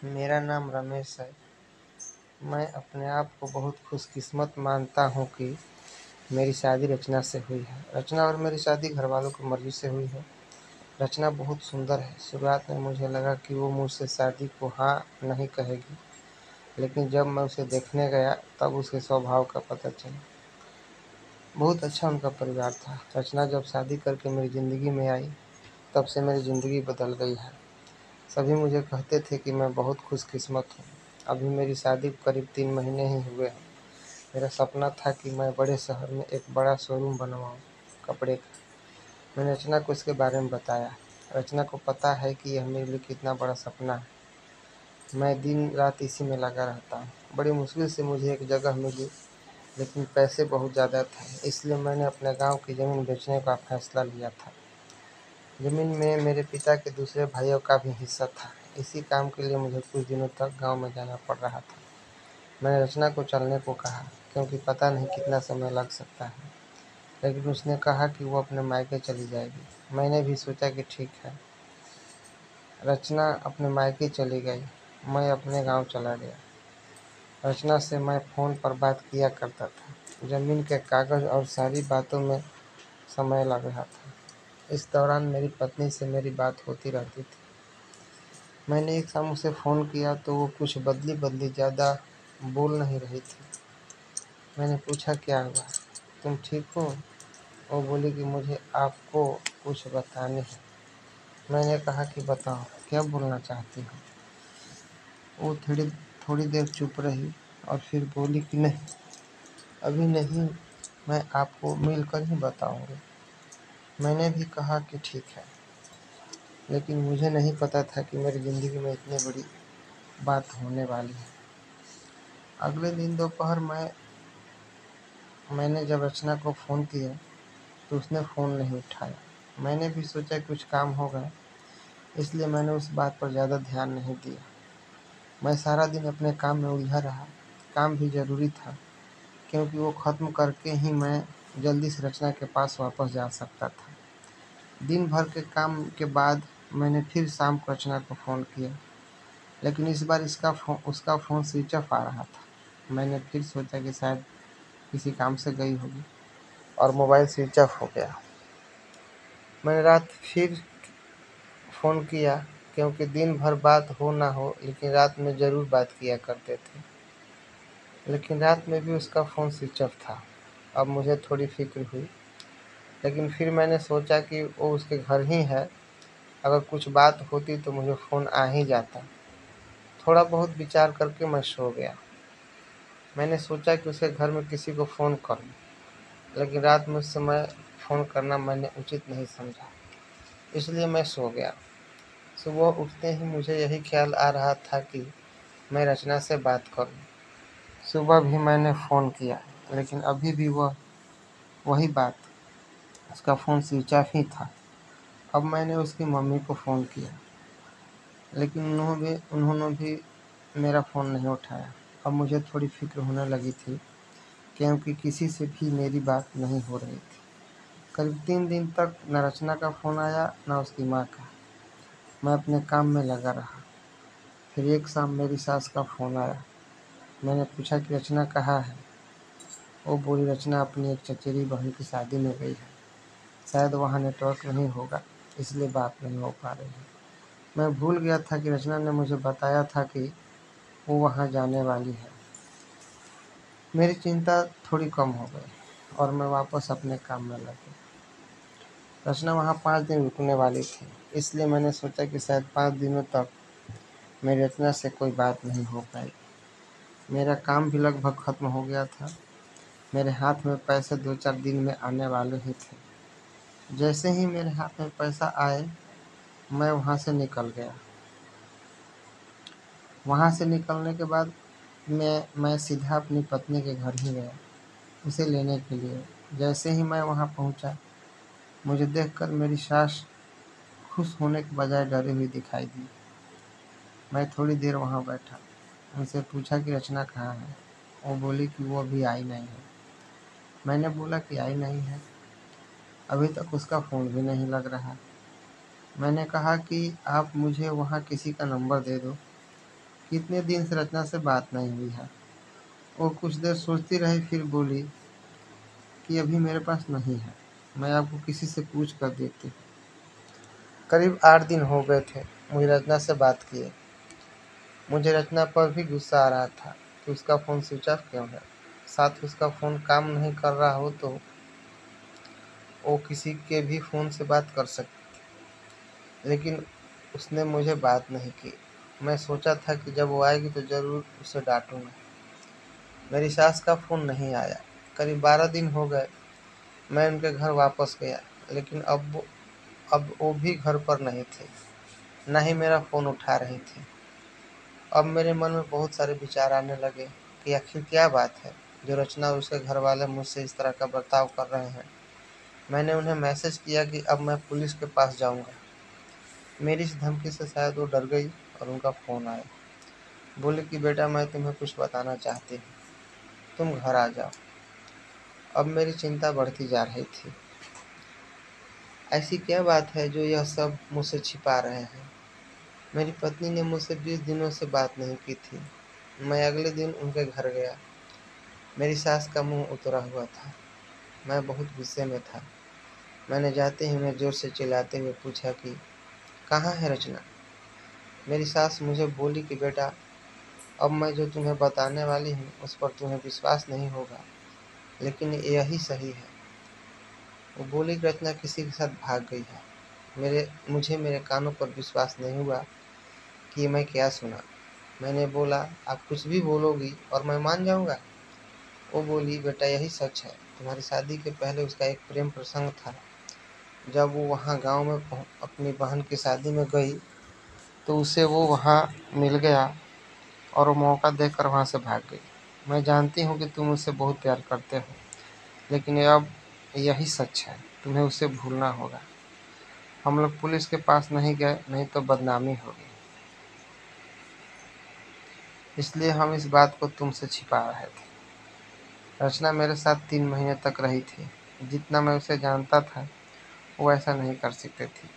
मेरा नाम रमेश है। मैं अपने आप को बहुत खुशकिस्मत मानता हूँ कि मेरी शादी रचना से हुई है। रचना और मेरी शादी घरवालों की मर्ज़ी से हुई है। रचना बहुत सुंदर है। शुरुआत में मुझे लगा कि वो मुझसे शादी को हाँ नहीं कहेगी, लेकिन जब मैं उसे देखने गया तब उसके स्वभाव का पता चला। बहुत अच्छा उनका परिवार था। रचना जब शादी करके मेरी ज़िंदगी में आई, तब से मेरी ज़िंदगी बदल गई है। सभी मुझे कहते थे कि मैं बहुत खुशकिस्मत हूँ। अभी मेरी शादी को करीब 3 महीने ही हुए हैं। मेरा सपना था कि मैं बड़े शहर में एक बड़ा शोरूम बनवाऊँ कपड़े का। मैंने रचना को इसके बारे में बताया। रचना को पता है कि यह मेरे लिए कितना बड़ा सपना है। मैं दिन रात इसी में लगा रहता हूँ। बड़ी मुश्किल से मुझे एक जगह मिली, लेकिन पैसे बहुत ज़्यादा थे, इसलिए मैंने अपने गांव की ज़मीन बेचने का फैसला लिया था। ज़मीन में मेरे पिता के दूसरे भाइयों का भी हिस्सा था। इसी काम के लिए मुझे कुछ दिनों तक गांव में जाना पड़ रहा था। मैंने रचना को चलने को कहा, क्योंकि पता नहीं कितना समय लग सकता है, लेकिन उसने कहा कि वो अपने मायके चली जाएगी। मैंने भी सोचा कि ठीक है। रचना अपने मायके चली गई। मैं अपने गांव चला गया। रचना से मैं फ़ोन पर बात किया करता था। ज़मीन के कागज़ और सारी बातों में समय लग रहा था। इस दौरान मेरी पत्नी से मेरी बात होती रहती थी। मैंने एक शाम उसे फ़ोन किया तो वो कुछ बदली-बदली ज़्यादा बोल नहीं रही थी। मैंने पूछा, क्या हुआ? तुम ठीक हो? वो बोली कि मुझे आपको कुछ बताने है। मैंने कहा कि बताओ, क्या बोलना चाहती हो? वो थोड़ी देर चुप रही और फिर बोली कि नहीं, अभी नहीं, मैं आपको मिलकर ही बताऊंगी। मैंने भी कहा कि ठीक है, लेकिन मुझे नहीं पता था कि मेरी ज़िंदगी में इतनी बड़ी बात होने वाली है। अगले दिन दोपहर मैंने जब रचना को फ़ोन किया तो उसने फ़ोन नहीं उठाया। मैंने भी सोचा कुछ काम होगा, इसलिए मैंने उस बात पर ज़्यादा ध्यान नहीं दिया। मैं सारा दिन अपने काम में उलझा रहा। काम भी ज़रूरी था, क्योंकि वो ख़त्म करके ही मैं जल्दी से रचना के पास वापस जा सकता था। दिन भर के काम के बाद मैंने फिर शाम को रचना को फ़ोन किया, लेकिन इस बार उसका फ़ोन स्विच ऑफ आ रहा था। मैंने फिर सोचा कि शायद किसी काम से गई होगी और मोबाइल स्विच ऑफ हो गया। मैंने रात फिर फ़ोन किया, क्योंकि दिन भर बात हो ना हो, लेकिन रात में ज़रूर बात किया करते थे। लेकिन रात में भी उसका फ़ोन स्विच ऑफ था। अब मुझे थोड़ी फ़िक्र हुई, लेकिन फिर मैंने सोचा कि वो उसके घर ही है। अगर कुछ बात होती तो मुझे फ़ोन आ ही जाता। थोड़ा बहुत विचार करके मैं सो गया। मैंने सोचा कि उसके घर में किसी को फ़ोन करूं, लेकिन रात में उस समय फ़ोन करना मैंने उचित नहीं समझा, इसलिए मैं सो गया। सुबह उठते ही मुझे यही ख्याल आ रहा था कि मैं रचना से बात करूं। सुबह भी मैंने फ़ोन किया, लेकिन अभी भी वही बात, उसका फ़ोन स्विच ऑफ ही था। अब मैंने उसकी मम्मी को फ़ोन किया, लेकिन उन्होंने भी मेरा फ़ोन नहीं उठाया। अब मुझे थोड़ी फ़िक्र होने लगी थी, क्योंकि किसी से भी मेरी बात नहीं हो रही थी। करीब 3 दिन तक न रचना का फ़ोन आया, न उसकी माँ का। मैं अपने काम में लगा रहा। फिर एक शाम मेरी सास का फ़ोन आया। मैंने पूछा कि रचना कहाँ है? वो बोली, रचना अपनी एक चचेरी बहन की शादी में गई है। शायद वहाँ नेटवर्क नहीं होगा, इसलिए बात नहीं हो पा रही है। मैं भूल गया था कि रचना ने मुझे बताया था कि वो वहाँ जाने वाली है। मेरी चिंता थोड़ी कम हो गई और मैं वापस अपने काम में लग गया। रचना वहाँ 5 दिन रुकने वाली थी, इसलिए मैंने सोचा कि शायद 5 दिनों तक मेरी रचना से कोई बात नहीं हो पाएगी। मेरा काम भी लगभग ख़त्म हो गया था। मेरे हाथ में पैसे 2-4 दिन में आने वाले ही थे। जैसे ही मेरे हाथ में पैसा आए, मैं वहाँ से निकल गया। वहाँ से निकलने के बाद मैं सीधा अपनी पत्नी के घर ही गया, उसे लेने के लिए। जैसे ही मैं वहाँ पहुँचा, मुझे देखकर मेरी सास खुश होने के बजाय डरी हुई दिखाई दी। मैं थोड़ी देर वहाँ बैठा, उनसे पूछा कि रचना कहाँ है? वो बोली कि वो अभी आई नहीं है। मैंने बोला कि आई नहीं है, अभी तक उसका फ़ोन भी नहीं लग रहा। मैंने कहा कि आप मुझे वहाँ किसी का नंबर दे दो, कितने दिन से रचना से बात नहीं हुई है। वो कुछ देर सोचती रही, फिर बोली कि अभी मेरे पास नहीं है, मैं आपको किसी से पूछ कर देती हूँ। करीब 8 दिन हो गए थे मुझे रचना से बात किए। मुझे रचना पर भी गुस्सा आ रहा था कि उसका फ़ोन स्विच ऑफ क्यों है। साथ ही उसका फ़ोन काम नहीं कर रहा हो तो वो किसी के भी फ़ोन से बात कर सकती थी, लेकिन उसने मुझे बात नहीं की। मैं सोचा था कि जब वो आएगी तो ज़रूर उसे डांटूंगा। मेरी सास का फ़ोन नहीं आया। करीब 12 दिन हो गए मैं उनके घर वापस गया, लेकिन अब वो भी घर पर नहीं थे, न ही मेरा फ़ोन उठा रही थी। अब मेरे मन में बहुत सारे विचार आने लगे कि आखिर क्या बात है जो रचना और उसके घर वाले मुझसे इस तरह का बर्ताव कर रहे हैं। मैंने उन्हें मैसेज किया कि अब मैं पुलिस के पास जाऊंगा। मेरी इस धमकी से शायद वो डर गई और उनका फ़ोन आया। बोले कि बेटा, मैं तुम्हें कुछ बताना चाहती हूँ, तुम घर आ जाओ। अब मेरी चिंता बढ़ती जा रही थी। ऐसी क्या बात है जो यह सब मुझसे छिपा रहे हैं। मेरी पत्नी ने मुझसे 20 दिनों से बात नहीं की थी। मैं अगले दिन उनके घर गया। मेरी सास का मुंह उतरा हुआ था। मैं बहुत गुस्से में था। मैंने जाते ही उन्हें जोर से चिल्लाते हुए पूछा कि कहाँ है रचना। मेरी सास मुझे बोली कि बेटा, अब मैं जो तुम्हें बताने वाली हूँ उस पर तुम्हें विश्वास नहीं होगा, लेकिन यही सही है। वो बोली कि रचना किसी के साथ भाग गई है। मुझे मेरे कानों पर विश्वास नहीं हुआ कि मैं क्या सुना। मैंने बोला, आप कुछ भी बोलोगी और मैं मान जाऊंगा। वो बोली, बेटा यही सच है। तुम्हारी शादी के पहले उसका एक प्रेम प्रसंग था। जब वो वहाँ गांव में अपनी बहन की शादी में गई तो उसे वो वहाँ मिल गया और वो मौका देखकर वहाँ से भाग गई। मैं जानती हूँ कि तुम उससे बहुत प्यार करते हो, लेकिन अब यही सच है। तुम्हें उसे भूलना होगा। हम लोग पुलिस के पास नहीं गए, नहीं तो बदनामी होगी, इसलिए हम इस बात को तुमसे छिपा रहे थे। रचना मेरे साथ 3 महीने तक रही थी। जितना मैं उसे जानता था वो ऐसा नहीं कर सकती थी,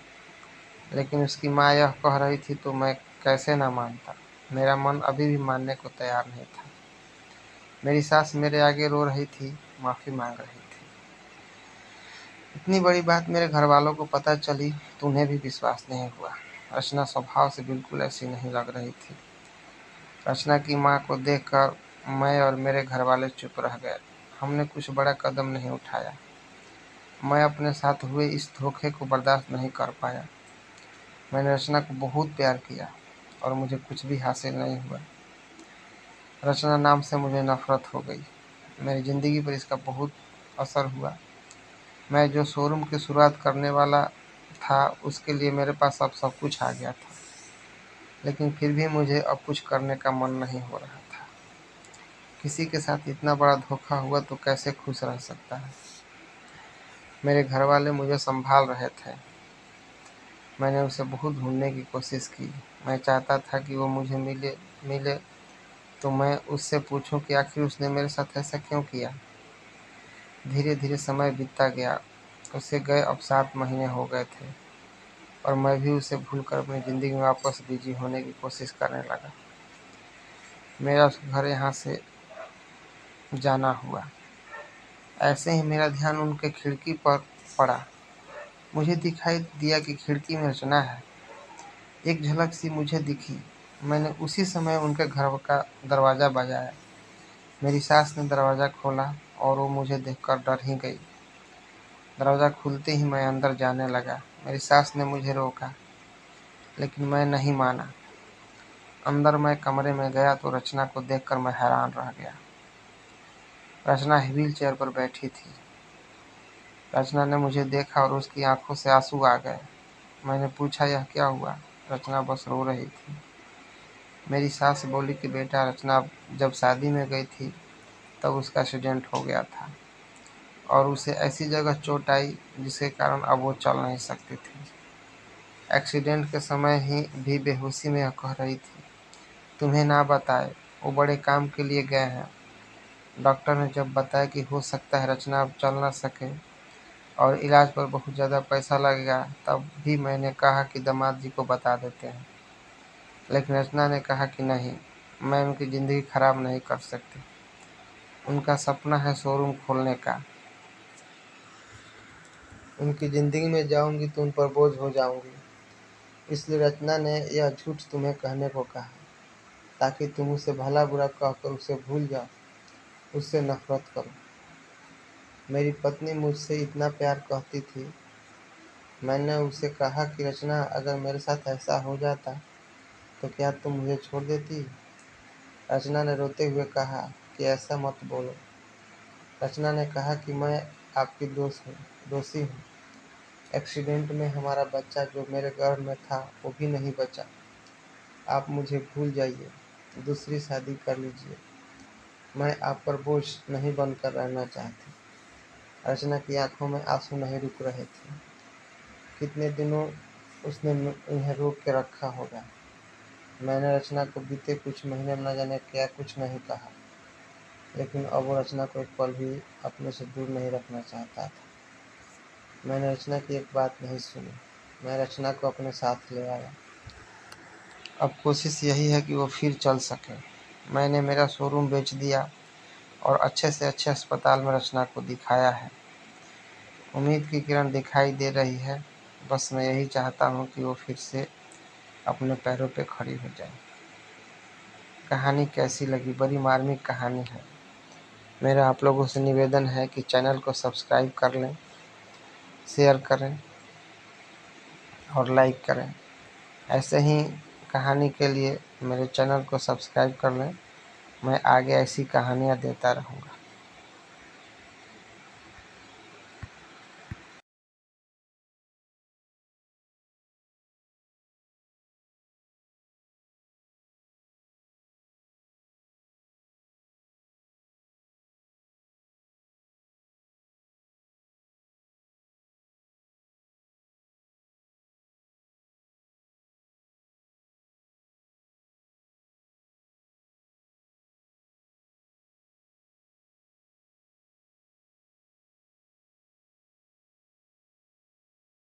लेकिन उसकी माँ यह कह रही थी तो मैं कैसे ना मानता। मेरा मन अभी भी मानने को तैयार नहीं था। मेरी सास मेरे आगे रो रही थी, माफ़ी मांग रही थी। इतनी बड़ी बात मेरे घर वालों को पता चली तो उन्हें भी विश्वास नहीं हुआ। रचना स्वभाव से बिल्कुल ऐसी नहीं लग रही थी। रचना की माँ को देखकर मैं और मेरे घर वाले चुप रह गए। हमने कुछ बड़ा कदम नहीं उठाया। मैं अपने साथ हुए इस धोखे को बर्दाश्त नहीं कर पाया। मैंने रचना को बहुत प्यार किया और मुझे कुछ भी हासिल नहीं हुआ। रचना नाम से मुझे नफरत हो गई। मेरी ज़िंदगी पर इसका बहुत असर हुआ। मैं जो शोरूम की शुरुआत करने वाला था उसके लिए मेरे पास अब सब कुछ आ गया था, लेकिन फिर भी मुझे अब कुछ करने का मन नहीं हो रहा था। किसी के साथ इतना बड़ा धोखा हुआ तो कैसे खुश रह सकता है। मेरे घर वाले मुझे संभाल रहे थे। मैंने उसे बहुत ढूंढने की कोशिश की। मैं चाहता था कि वो मुझे मिले मिले तो मैं उससे पूछूं कि आखिर उसने मेरे साथ ऐसा क्यों किया। धीरे धीरे समय बीतता गया। उसे गए अब 7 महीने हो गए थे और मैं भी उसे भूलकर अपनी ज़िंदगी में वापस बिजी होने की कोशिश करने लगा। मेरा उसके घर यहाँ से जाना हुआ। ऐसे ही मेरा ध्यान उनके खिड़की पर पड़ा। मुझे दिखाई दिया कि खिड़की में रचना है। एक झलक सी मुझे दिखी। मैंने उसी समय उनके घर का दरवाज़ा बजाया। मेरी सास ने दरवाज़ा खोला और वो मुझे देखकर डर ही गई। दरवाज़ा खुलते ही मैं अंदर जाने लगा। मेरी सास ने मुझे रोका, लेकिन मैं नहीं माना। अंदर मैं कमरे में गया तो रचना को देखकर मैं हैरान रह गया। रचना व्हील चेयर पर बैठी थी। रचना ने मुझे देखा और उसकी आंखों से आंसू आ गए। मैंने पूछा, यह क्या हुआ। रचना बस रो रही थी। मेरी सास बोली कि बेटा, रचना जब शादी में गई थी तब उसका एक्सीडेंट हो गया था और उसे ऐसी जगह चोट आई जिसके कारण अब वो चल नहीं सकती थी। एक्सीडेंट के समय ही भी बेहोशी में यह कह रही थी, तुम्हें ना बताए वो बड़े काम के लिए गए हैं। डॉक्टर ने जब बताया कि हो सकता है रचना अब चल ना सके और इलाज पर बहुत ज़्यादा पैसा लगेगा, तब भी मैंने कहा कि दामाद जी को बता देते हैं। लेकिन रचना ने कहा कि नहीं, मैं उनकी ज़िंदगी खराब नहीं कर सकती। उनका सपना है शोरूम खोलने का। उनकी ज़िंदगी में जाऊंगी तो उन पर बोझ हो जाऊंगी। इसलिए रचना ने यह झूठ तुम्हें कहने को कहा, ताकि तुम उसे भला बुरा कहकर उसे भूल जाओ, उससे नफरत करो। मेरी पत्नी मुझसे इतना प्यार करती थी। मैंने उसे कहा कि रचना, अगर मेरे साथ ऐसा हो जाता तो क्या तुम मुझे छोड़ देती? रचना ने रोते हुए कहा कि ऐसा मत बोलो। रचना ने कहा कि मैं आपकी दोषी हूँ। एक्सीडेंट में हमारा बच्चा जो मेरे गर्भ में था वो भी नहीं बचा। आप मुझे भूल जाइए, दूसरी शादी कर लीजिए। मैं आप पर बोझ नहीं बनकर रहना चाहती। रचना की आंखों में आंसू नहीं रुक रहे थे। कितने दिनों उसने इन्हें रोक के रखा होगा। मैंने रचना को बीते कुछ महीने न जाने क्या कुछ नहीं कहा, लेकिन अब वो रचना को एक पल भी अपने से दूर नहीं रखना चाहता था। मैंने रचना की एक बात नहीं सुनी। मैं रचना को अपने साथ ले आया। अब कोशिश यही है कि वो फिर चल सके। मैंने मेरा शोरूम बेच दिया और अच्छे से अच्छे अस्पताल में रचना को दिखाया है। उम्मीद की किरण दिखाई दे रही है। बस मैं यही चाहता हूँ कि वो फिर से अपने पैरों पे खड़ी हो जाए। कहानी कैसी लगी? बड़ी मार्मिक कहानी है। मेरा आप लोगों से निवेदन है कि चैनल को सब्सक्राइब कर लें, शेयर करें और लाइक करें। ऐसे ही कहानी के लिए मेरे चैनल को सब्सक्राइब कर लें। मैं आगे ऐसी कहानियाँ देता रहूँगा।